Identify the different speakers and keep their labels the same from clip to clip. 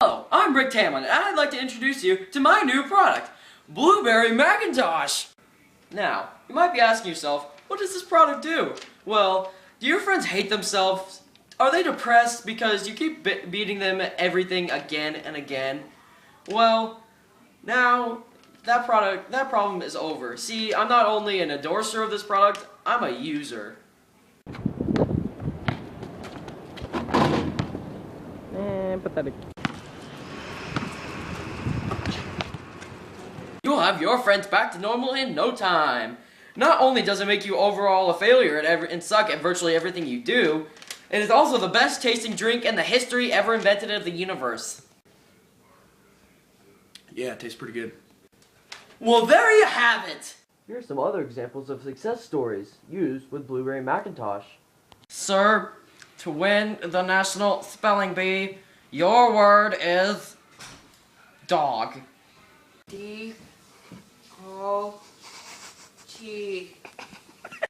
Speaker 1: Hello, I'm Rick Tamlin, and I'd like to introduce you to my new product, Blueberry Macintosh. Now, you might be asking yourself, what does this product do? Well, do your friends hate themselves? Are they depressed because you keep beating them at everything again and again? Well, now that problem is over. See, I'm not only an endorser of this product, I'm a user. Pathetic. You'll have your friends back to normal in no time. Not only does it make you overall a failure and suck at virtually everything you do, it is also the best tasting drink in the history ever invented of the universe.
Speaker 2: Yeah, it tastes pretty good.
Speaker 1: Well, there you have it!
Speaker 3: Here are some other examples of success stories used with Blueberry Macintosh.
Speaker 1: Sir, to win the National Spelling Bee, your word is dog. D-O-G.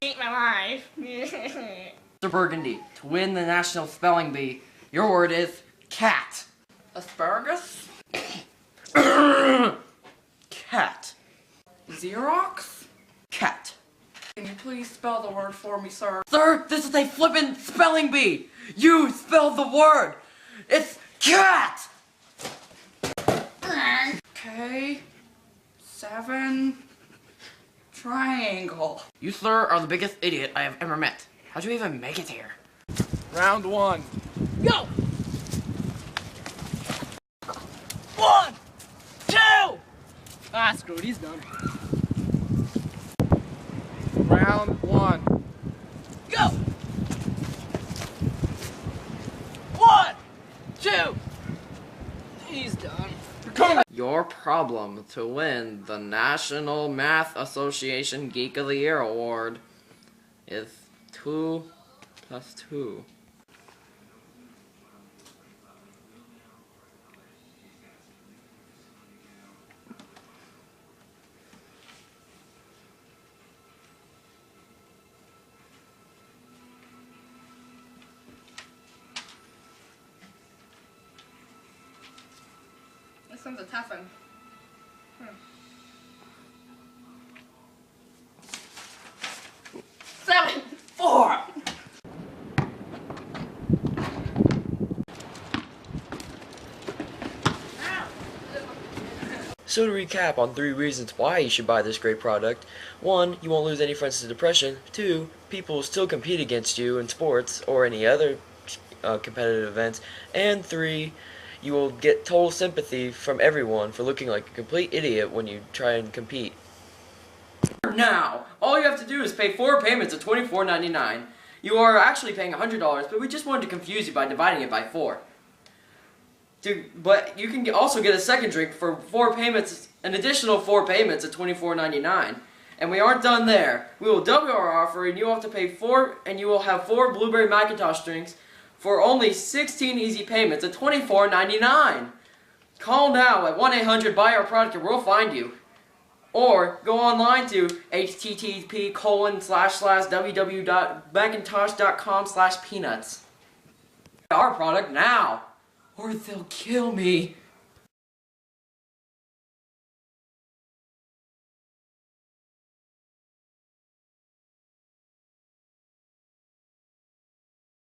Speaker 4: Eat my life.
Speaker 1: Mr. Burgundy, to win the National Spelling Bee, your word is cat. Asparagus? Cat.
Speaker 4: Xerox?
Speaker 1: Cat.
Speaker 4: Can you please spell the word for me, sir?
Speaker 1: Sir, this is a flippin' spelling bee! You spelled the word! It's cat!
Speaker 4: K7 triangle.
Speaker 1: You, sir, are the biggest idiot I have ever met. How'd you even make it here?
Speaker 2: Round one.
Speaker 4: Go! 1, 2! Ah, screw it, he's done.
Speaker 2: Round one.
Speaker 4: Go! 1, 2! He's done.
Speaker 1: Your problem to win the National Math Association Geek of the Year Award is 2 plus 2.
Speaker 4: This one's a tough one. 7, 4!
Speaker 3: So to recap on 3 reasons why you should buy this great product. 1, you won't lose any friends to depression. 2, people will still compete against you in sports or any other competitive events. And 3, you will get total sympathy from everyone for looking like a complete idiot when you try and compete.
Speaker 1: Now, all you have to do is pay 4 payments of $24.99. You are actually paying $100, but we just wanted to confuse you by dividing it by 4. But you can also get a second drink for 4 payments, an additional 4 payments of $24.99. And we aren't done there. We will double our offer, and you will have to pay 4, and you will have 4 Blueberry Macintosh drinks for only 16 easy payments of $24.99. Call now at 1-800-BUY-OUR-PRODUCT and we'll find you. Or go online to http://www.macintosh.com/peanuts. Our product now, or they'll kill me.